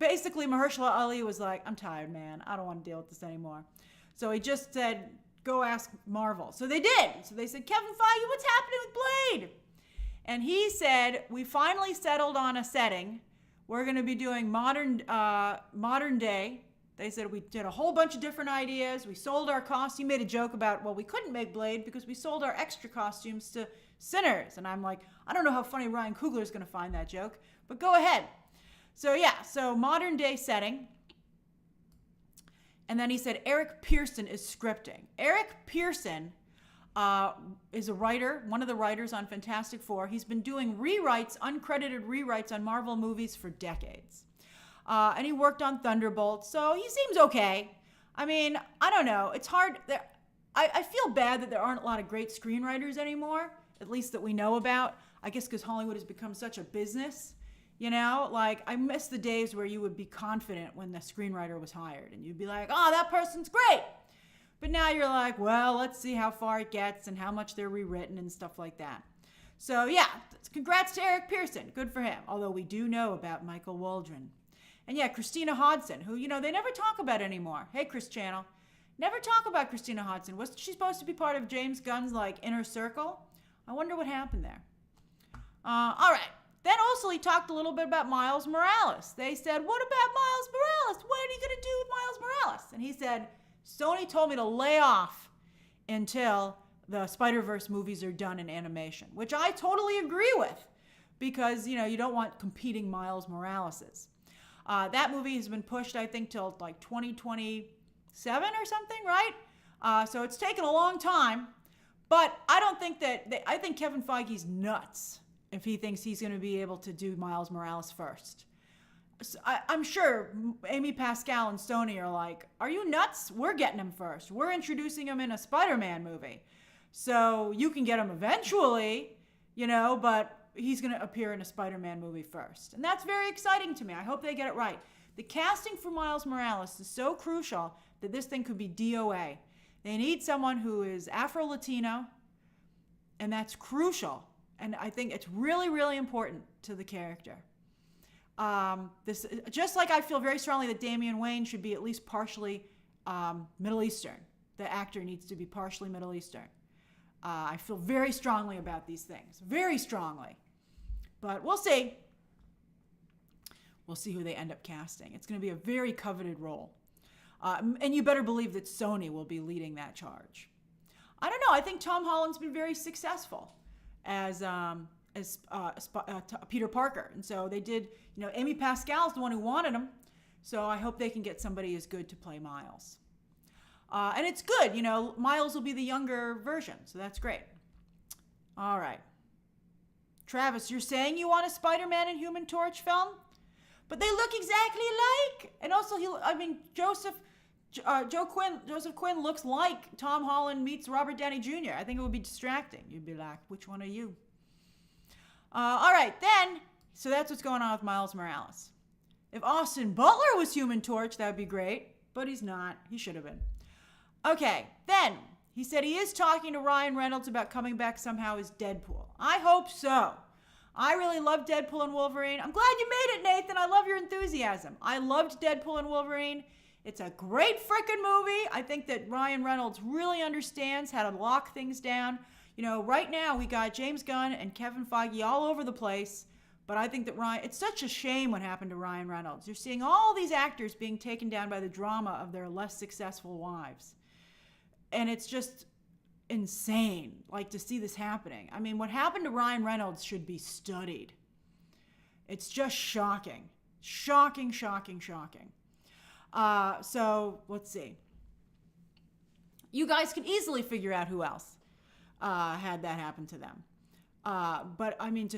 Basically, Mahershala Ali was like, I'm tired, man. I don't want to deal with this anymore. So he just said, go ask Marvel. So they did. So they said, Kevin Feige, what's happening with Blade? And he said, we finally settled on a setting. We're going to be doing modern day. They said we did a whole bunch of different ideas. We sold our costume. He made a joke about, well, we couldn't make Blade because we sold our extra costumes to Sinners. And I'm like, I don't know how funny Ryan Coogler is going to find that joke, but go ahead. So yeah, so modern day setting. And then he said, Eric Pearson is scripting. Eric Pearson is a writer, one of the writers on Fantastic Four. He's been doing rewrites, uncredited rewrites on Marvel movies for decades. And he worked on Thunderbolt, so he seems okay. I mean, I don't know. It's hard. I feel bad that there aren't a lot of great screenwriters anymore, at least that we know about. I guess because Hollywood has become such a business. You know, like I miss the days where you would be confident when the screenwriter was hired and you'd be like, oh, that person's great. But now you're like, well, let's see how far it gets and how much they're rewritten and stuff like that. So yeah, congrats to Eric Pearson. Good for him. Although we do know about Michael Waldron. And yeah, Christina Hodson, who, you know, they never talk about anymore. Hey, Chris Channel. Never talk about Christina Hodson. Wasn't she supposed to be part of James Gunn's, like, inner circle? I wonder what happened there. All right. Then also he talked a little bit about Miles Morales. They said, what about Miles Morales? What are you going to do with Miles Morales? And he said, Sony told me to lay off until the Spider-Verse movies are done in animation, which I totally agree with because, you know, you don't want competing Miles Moraleses. That movie has been pushed, I think, till like 2027 or something, right? So it's taken a long time, but I don't think I think Kevin Feige's nuts if he thinks he's going to be able to do Miles Morales first. So I'm sure Amy Pascal and Sony are like, are you nuts? We're getting him first. We're introducing him in a Spider-Man movie. So you can get him eventually, you know, but he's going to appear in a Spider-Man movie first. And that's very exciting to me. I hope they get it right. The casting for Miles Morales is so crucial that this thing could be DOA. They need someone who is Afro-Latino, and that's crucial. And I think it's really, really important to the character. This, just like I feel very strongly that Damian Wayne should be at least partially Middle Eastern. The actor needs to be partially Middle Eastern. I feel very strongly about these things. Very strongly. But we'll see. We'll see who they end up casting. It's going to be a very coveted role. And you better believe that Sony will be leading that charge. I don't know. I think Tom Holland's been very successful as Peter Parker. And so they did, you know, Amy Pascal's the one who wanted him. So I hope they can get somebody as good to play Miles. And it's good, you know, Miles will be the younger version. So that's great. All right. Travis, you're saying you want a Spider-Man and Human Torch film? But they look exactly alike. And also, Joseph Quinn looks like Tom Holland meets Robert Downey Jr. I think it would be distracting. You'd be like, which one are you? All right, then, so that's what's going on with Miles Morales. If Austin Butler was Human Torch, that would be great. But he's not. He should have been. Okay, then, he said he is talking to Ryan Reynolds about coming back somehow as Deadpool. I hope so. I really love Deadpool and Wolverine. I'm glad you made it, Nathan. I love your enthusiasm. I loved Deadpool and Wolverine. It's a great freaking movie. I think that Ryan Reynolds really understands how to lock things down. You know, right now we got James Gunn and Kevin Feige all over the place. But I think that it's such a shame what happened to Ryan Reynolds. You're seeing all these actors being taken down by the drama of their less successful wives. And it's just insane, like, to see this happening. I mean, what happened to Ryan Reynolds should be studied. It's just shocking. Shocking, shocking, shocking. So, let's see. You guys can easily figure out who else had that happen to them. But, I mean,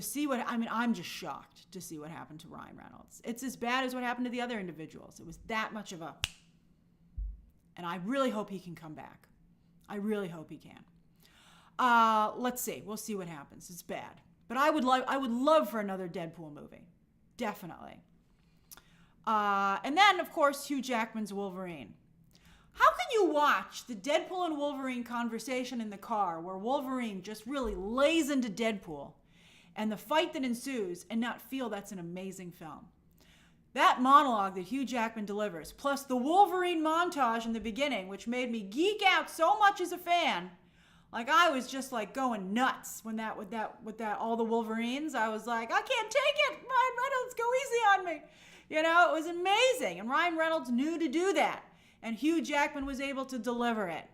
I'm just shocked to see what happened to Ryan Reynolds. It's as bad as what happened to the other individuals. It was that much of a... And I really hope he can come back. I really hope he can. Let's see. We'll see what happens. It's bad. But I would love for another Deadpool movie. Definitely. And then, of course, Hugh Jackman's Wolverine. How can you watch the Deadpool and Wolverine conversation in the car where Wolverine just really lays into Deadpool and the fight that ensues and not feel that's an amazing film? That monologue that Hugh Jackman delivers, plus the Wolverine montage in the beginning, which made me geek out so much as a fan, like I was just like going nuts when with that all the Wolverines. I was like, I can't take it. Ryan Reynolds, go easy on me. You know, it was amazing, and Ryan Reynolds knew to do that, and Hugh Jackman was able to deliver it.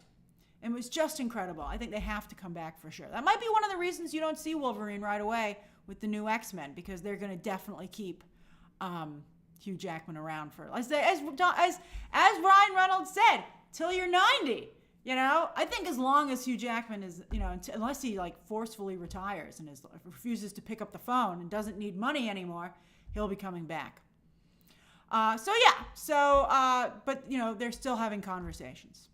It was just incredible. I think they have to come back for sure. That might be one of the reasons you don't see Wolverine right away with the new X-Men, because they're going to definitely keep Hugh Jackman around for, as Ryan Reynolds said, till you're 90. I think as long as Hugh Jackman is, unless he like forcefully retires and refuses to pick up the phone and doesn't need money anymore, he'll be coming back. But they're still having conversations.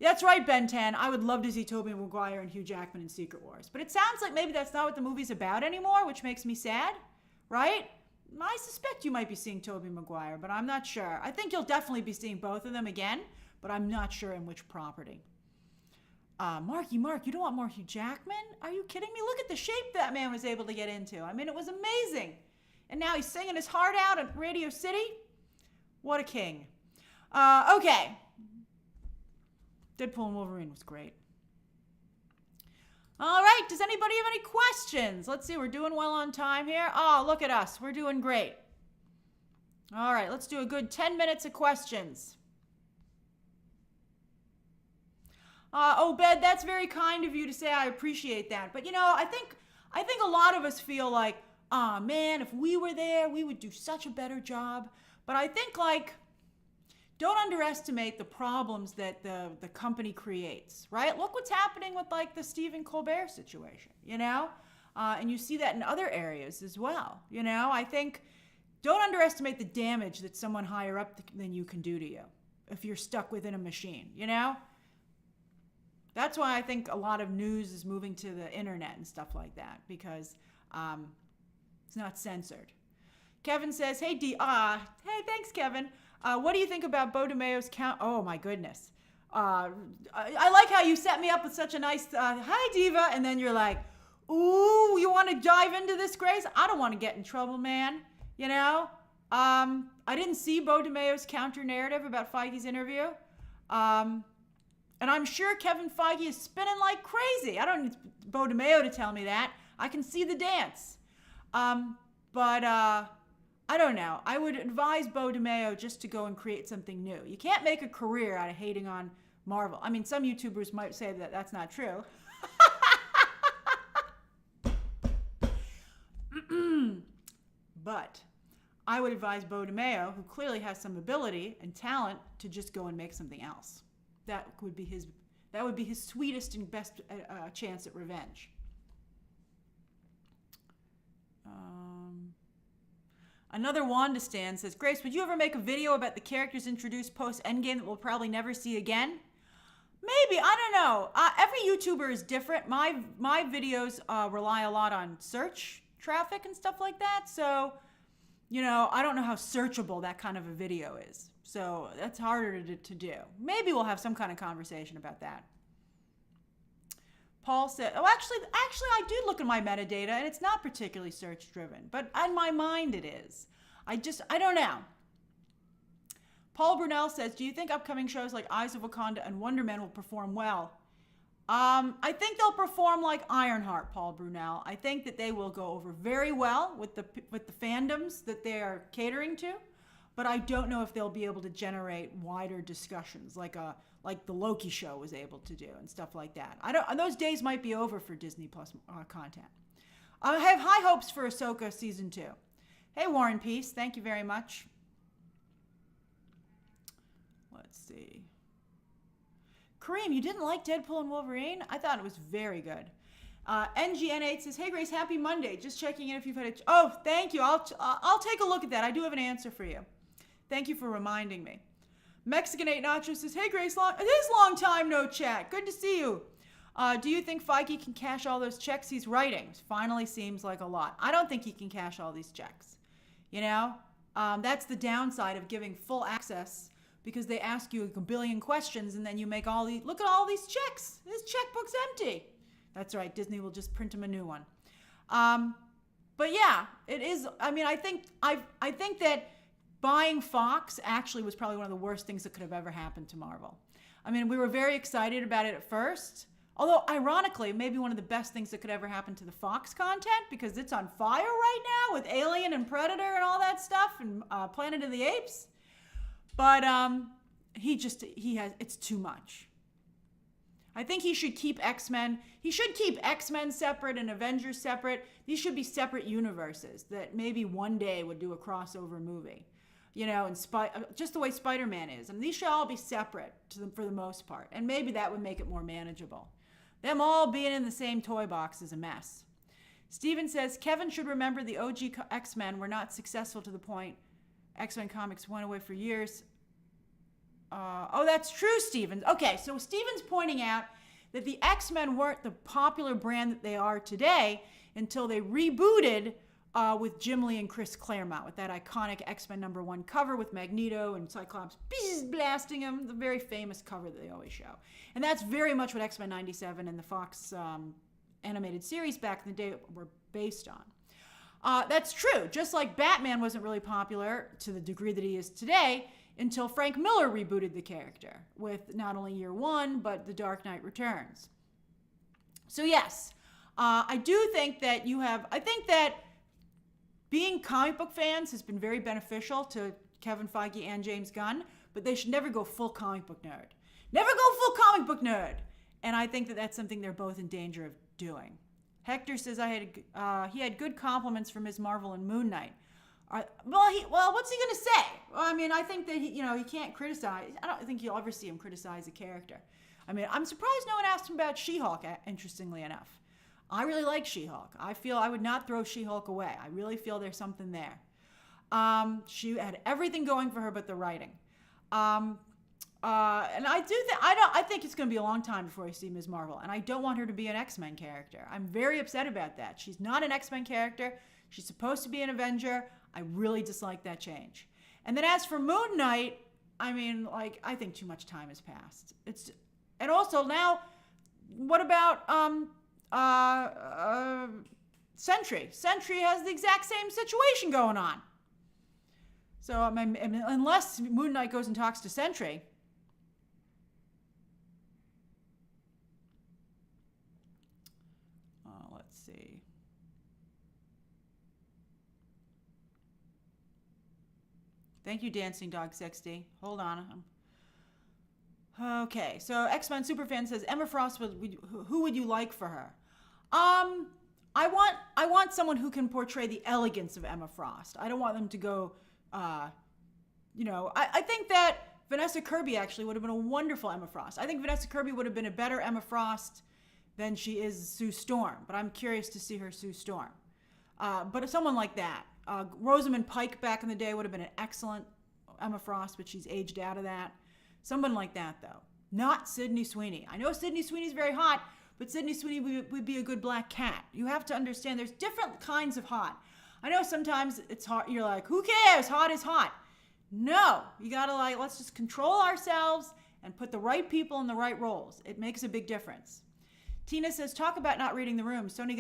That's right, Ben 10. I would love to see Tobey Maguire and Hugh Jackman in Secret Wars. But it sounds like maybe that's not what the movie's about anymore, which makes me sad, right? I suspect you might be seeing Tobey Maguire, but I'm not sure. I think you'll definitely be seeing both of them again, but I'm not sure in which property. Mark, you don't want more Hugh Jackman? Are you kidding me? Look at the shape that man was able to get into. I mean, it was amazing. And now he's singing his heart out at Radio City. What a king. Okay. Deadpool and Wolverine was great. All right, does anybody have any questions? Let's see, we're doing well on time here. Oh, look at us. We're doing great. All right, let's do a good 10 minutes of questions. Obed, that's very kind of you to say. I appreciate that. But, I think a lot of us feel like, man, if we were there, we would do such a better job. But I think, don't underestimate the problems that the company creates, right? Look what's happening with the Stephen Colbert situation, and you see that in other areas as well. I think don't underestimate the damage that someone higher up than you can do to you if you're stuck within a machine, That's why I think a lot of news is moving to the internet and stuff like that because it's not censored. Kevin says, hey, hey, thanks, Kevin. What do you think about Bo DeMayo's count? Oh, my goodness. I like how you set me up with such a nice, hi, Diva. And then you're like, ooh, you want to dive into this, Grace? I don't want to get in trouble, man. I didn't see Bo DeMayo's counter narrative about Feige's interview. And I'm sure Kevin Feige is spinning like crazy. I don't need Bo DeMayo to tell me that. I can see the dance. I don't know. I would advise Bo DeMayo just to go and create something new. You can't make a career out of hating on Marvel. I mean, some YouTubers might say that that's not true. But I would advise Bo DeMayo, who clearly has some ability and talent, to just go and make something else. That would be his sweetest and best chance at revenge. Another Wanda Stan says, Grace, would you ever make a video about the characters introduced post-Endgame that we'll probably never see again? Maybe. I don't know. Every YouTuber is different. My videos rely a lot on search traffic and stuff like that. So, I don't know how searchable that kind of a video is. So that's harder to do. Maybe we'll have some kind of conversation about that. Paul said, actually, I do look at my metadata, and it's not particularly search-driven, but in my mind it is. I don't know. Paul Brunel says, do you think upcoming shows like Eyes of Wakanda and Wonder Man will perform well? I think they'll perform like Ironheart, Paul Brunel. I think that they will go over very well with the fandoms that they are catering to, but I don't know if they'll be able to generate wider discussions like the Loki show was able to do and stuff like that. Those days might be over for Disney Plus content. I have high hopes for Ahsoka season 2. Hey, Warren Peace, thank you very much. Let's see. Kareem, you didn't like Deadpool and Wolverine? I thought it was very good. NGN8 says, hey, Grace, happy Monday. Just checking in if you've had a... Oh, thank you. I'll take a look at that. I do have an answer for you. Thank you for reminding me. Mexican 8 Nacho says, hey, Grace, it is long time no chat. Good to see you. Do you think Feige can cash all those checks he's writing? Finally seems like a lot. I don't think he can cash all these checks. That's the downside of giving full access, because they ask you a billion questions and then you make look at all these checks. This checkbook's empty. That's right. Disney will just print him a new one. But yeah, it is. I mean, I think that buying Fox actually was probably one of the worst things that could have ever happened to Marvel. I mean, we were very excited about it at first. Although, ironically, maybe one of the best things that could ever happen to the Fox content, because it's on fire right now with Alien and Predator and all that stuff and Planet of the Apes. But it's too much. I think he should keep X-Men. He should keep X-Men separate and Avengers separate. These should be separate universes that maybe one day would do a crossover movie. and just the way Spider-Man is. And these should all be separate to them for the most part. And maybe that would make it more manageable. Them all being in the same toy box is a mess. Steven says, Kevin should remember the OG X-Men were not successful to the point X-Men comics went away for years. Oh, that's true, Steven. Okay, so Steven's pointing out that the X-Men weren't the popular brand that they are today until they rebooted with Jim Lee and Chris Claremont with that iconic X-Men #1 cover with Magneto and Cyclops blasting him, the very famous cover that they always show. And that's very much what X-Men 97 and the Fox animated series back in the day were based on. That's true. Just like Batman wasn't really popular to the degree that he is today until Frank Miller rebooted the character with not only Year One, but The Dark Knight Returns. So yes, I do think that I think that being comic book fans has been very beneficial to Kevin Feige and James Gunn, but they should never go full comic book nerd. Never go full comic book nerd. And I think that that's something they're both in danger of doing. Hector says he had good compliments for Ms. Marvel and Moon Knight. Well, what's he going to say? Well, I mean, I think that he can't criticize. I don't think you'll ever see him criticize a character. I mean, I'm surprised no one asked him about She-Hulk, interestingly enough. I really like She-Hulk. I feel I would not throw She-Hulk away. I really feel there's something there. She had everything going for her but the writing. And I think it's going to be a long time before I see Ms. Marvel. And I don't want her to be an X-Men character. I'm very upset about that. She's not an X-Men character. She's supposed to be an Avenger. I really dislike that change. And then as for Moon Knight, I mean, I think too much time has passed. And also now, what about Sentry? Sentry has the exact same situation going on. So unless Moon Knight goes and talks to Sentry, let's see. Thank you, Dancing Dog 60. Hold on. Okay, so X-Men Superfan says Emma Frost. Who would you like for her? I want someone who can portray the elegance of Emma Frost. I don't want them to go. I think that Vanessa Kirby actually would have been a wonderful Emma Frost. I think Vanessa Kirby would have been a better Emma Frost than she is Sue Storm. But I'm curious to see her Sue Storm. But someone like that. Rosamund Pike back in the day would have been an excellent Emma Frost, but she's aged out of that. Someone like that, though. Not Sydney Sweeney. I know Sydney Sweeney's very hot, but Sydney Sweeney would be a good black cat. You have to understand there's different kinds of hot. I know sometimes it's hot. You're like, who cares? Hot is hot. No, you gotta let's just control ourselves and put the right people in the right roles. It makes a big difference. Tina says, talk about not reading the room. Sony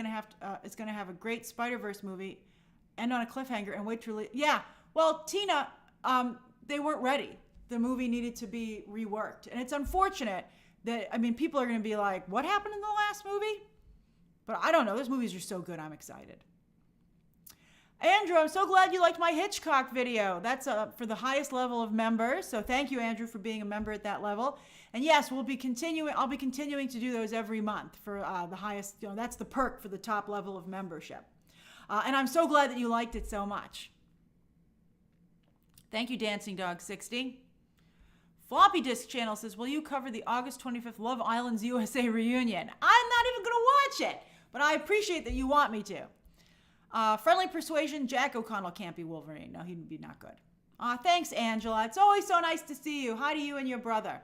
is gonna have a great Spider-Verse movie, end on a cliffhanger, and wait to release. Yeah, well, Tina, they weren't ready. The movie needed to be reworked, and it's unfortunate that people are gonna be like, what happened in the last movie? But I don't know. Those movies are so good. I'm excited. Andrew, I'm so glad you liked my Hitchcock video. That's for the highest level of members. So thank you, Andrew, for being a member at that level. And yes, I'll be continuing to do those every month for the highest, that's the perk for the top level of membership. And I'm so glad that you liked it so much. Thank you, Dancing Dog 60. Floppy Disk Channel says, will you cover the August 25th Love Island's USA reunion? I'm not even going to watch it, but I appreciate that you want me to. Friendly Persuasion, Jack O'Connell can't be Wolverine. No, he'd be not good. Thanks, Angela. It's always so nice to see you. Hi to you and your brother.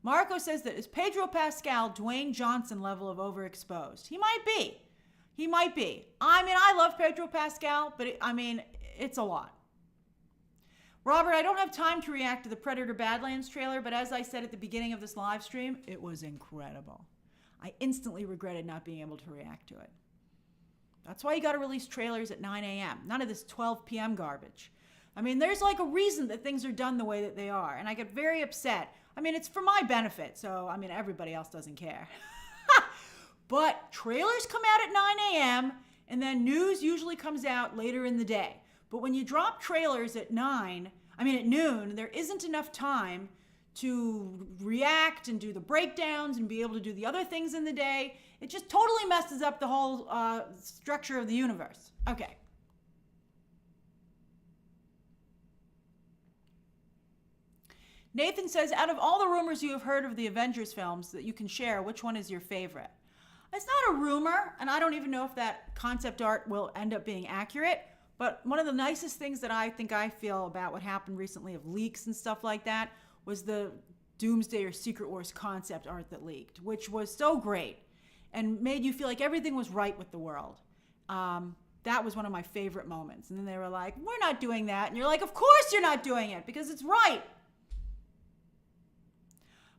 Marco says that is Pedro Pascal Dwayne Johnson level of overexposed? He might be. He might be. I love Pedro Pascal, but it's a lot. Robert, I don't have time to react to the Predator Badlands trailer, but as I said at the beginning of this live stream, it was incredible. I instantly regretted not being able to react to it. That's why you got to release trailers at 9 a.m. None of this 12 p.m. garbage. There's a reason that things are done the way that they are, and I get very upset. It's for my benefit, so, everybody else doesn't care. But trailers come out at 9 a.m., and then news usually comes out later in the day. But when you drop trailers at noon, there isn't enough time to react and do the breakdowns and be able to do the other things in the day. It just totally messes up the whole structure of the universe. Okay. Nathan says, out of all the rumors you have heard of the Avengers films that you can share, which one is your favorite? It's not a rumor, and I don't even know if that concept art will end up being accurate, but one of the nicest things that I feel about what happened recently of leaks and stuff like that was the Doomsday or Secret Wars concept art that leaked, which was so great and made you feel like everything was right with the world. That was one of my favorite moments. And then they were like, we're not doing that. And you're like, of course you're not doing it because it's right.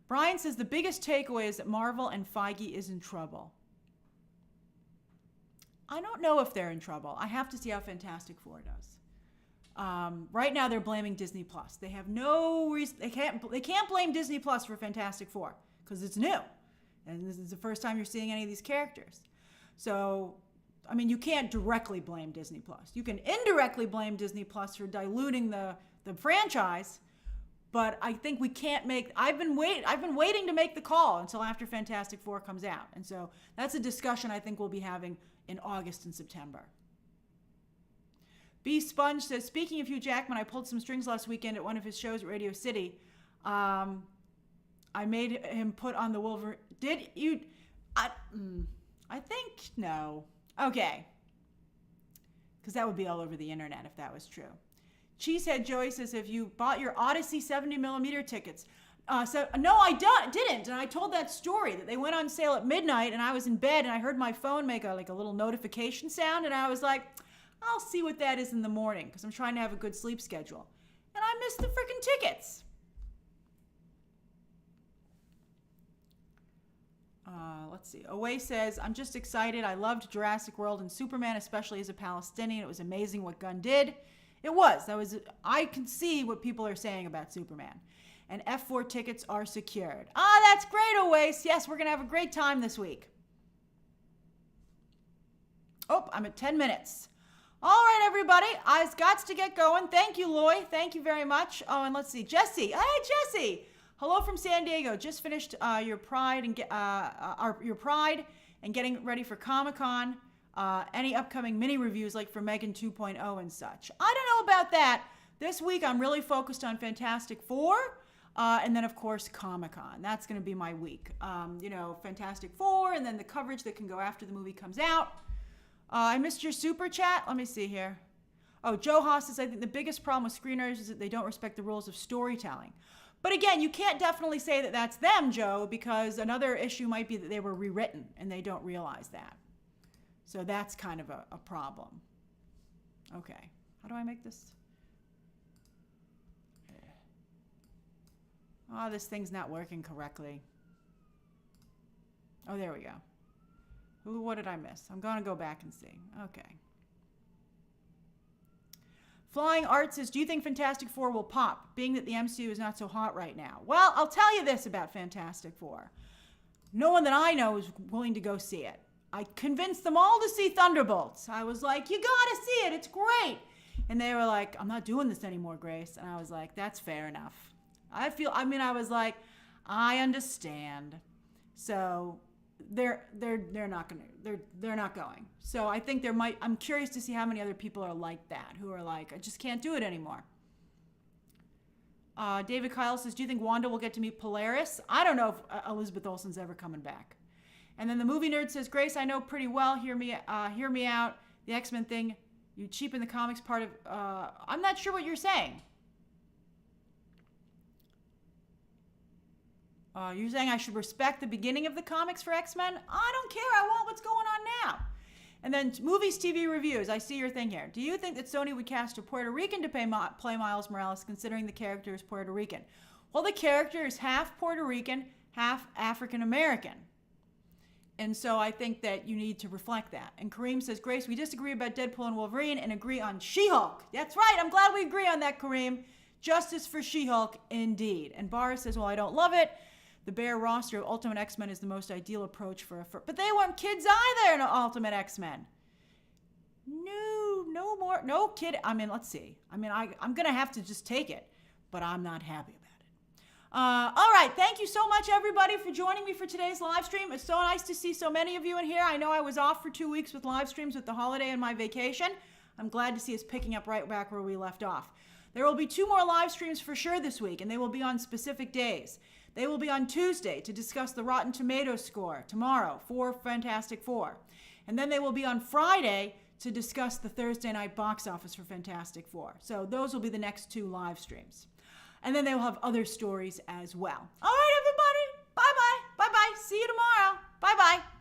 Brian says the biggest takeaway is that Marvel and Feige is in trouble. I don't know if they're in trouble. I have to see how Fantastic Four does. Right now they're blaming Disney Plus. They have no reason. They can't blame Disney Plus for Fantastic Four because it's new, and this is the first time you're seeing any of these characters. So, I mean, you can't directly blame Disney Plus. You can indirectly blame Disney Plus for diluting the franchise. But I think we can't make. I've been waiting to make the call until after Fantastic Four comes out, and so that's a discussion I think we'll be having in August and September. B Sponge says, speaking of Hugh Jackman, I pulled some strings last weekend at one of his shows at Radio City. I made him put on the Wolverine. Did you? I think no. Okay, because that would be all over the internet if that was true. Cheesehead Joey says, have you bought your Odyssey 70mm tickets? So no, I didn't. And I told that story that they went on sale at midnight and I was in bed and I heard my phone make a little notification sound. And I was like, I'll see what that is in the morning because I'm trying to have a good sleep schedule. And I missed the freaking tickets. Let's see. Away says, I'm just excited. I loved Jurassic World and Superman, especially as a Palestinian. It was amazing what Gunn did. It was. I can see what people are saying about Superman. And F4 tickets are secured. That's great, Oasis. Yes, we're going to have a great time this week. Oh, I'm at 10 minutes. All right, everybody. I've got to get going. Thank you, Loy. Thank you very much. Oh, and let's see. Jesse. Hey, Jesse. Hello from San Diego. Just finished your Pride and getting ready for Comic-Con. Any upcoming mini reviews like for Megan 2.0 and such. I don't know about that. This week I'm really focused on Fantastic Four and then of course Comic-Con. That's going to be my week. Fantastic Four and then the coverage that can go after the movie comes out. I missed your super chat. Let me see here. Oh, Joe Haas says, I think the biggest problem with screenwriters is that they don't respect the rules of storytelling. But again, you can't definitely say that that's them, Joe, because another issue might be that they were rewritten and they don't realize that. So that's kind of a problem. Okay, how do I make this? Oh, this thing's not working correctly. Oh, there we go. What did I miss? I'm going to go back and see. Okay. Flying Art says, do you think Fantastic Four will pop, being that the MCU is not so hot right now? Well, I'll tell you this about Fantastic Four. No one that I know is willing to go see it. I convinced them all to see Thunderbolts. I was like, you gotta see it, it's great. And they were like, I'm not doing this anymore, Grace. And I was like, that's fair enough. I was like, I understand. So they're not going. So I think I'm curious to see how many other people are like that, who are like, I just can't do it anymore. David Kyle says, do you think Wanda will get to meet Polaris? I don't know if Elizabeth Olsen's ever coming back. And then the movie nerd says, Grace, I know pretty well, hear me out, the X-Men thing, you cheapen the comics part of, I'm not sure what you're saying. You're saying I should respect the beginning of the comics for X-Men? I don't care. I want what's going on now. And then movies, TV reviews. I see your thing here. Do you think that Sony would cast a Puerto Rican to play Miles Morales, considering the character is Puerto Rican? Well, the character is half Puerto Rican, half African American. And so I think that you need to reflect that. And Kareem says, Grace, we disagree about Deadpool and Wolverine and agree on She-Hulk. That's right. I'm glad we agree on that, Kareem. Justice for She-Hulk, indeed. And Barra says, well, I don't love it. The bare roster of Ultimate X-Men is the most ideal approach but they weren't kids either in Ultimate X-Men. No more, no kid. I mean, let's see. I mean, I'm going to have to just take it, but I'm not happy about it. All right. Thank you so much, everybody, for joining me for today's live stream. It's so nice to see so many of you in here. I know I was off for 2 weeks with live streams with the holiday and my vacation. I'm glad to see us picking up right back where we left off. There will be 2 more live streams for sure this week, and they will be on specific days. They will be on Tuesday to discuss the Rotten Tomatoes score tomorrow for Fantastic Four. And then they will be on Friday to discuss the Thursday night box office for Fantastic Four. So those will be the next 2 live streams. And then they will have other stories as well. All right, everybody. Bye-bye. Bye-bye. See you tomorrow. Bye-bye.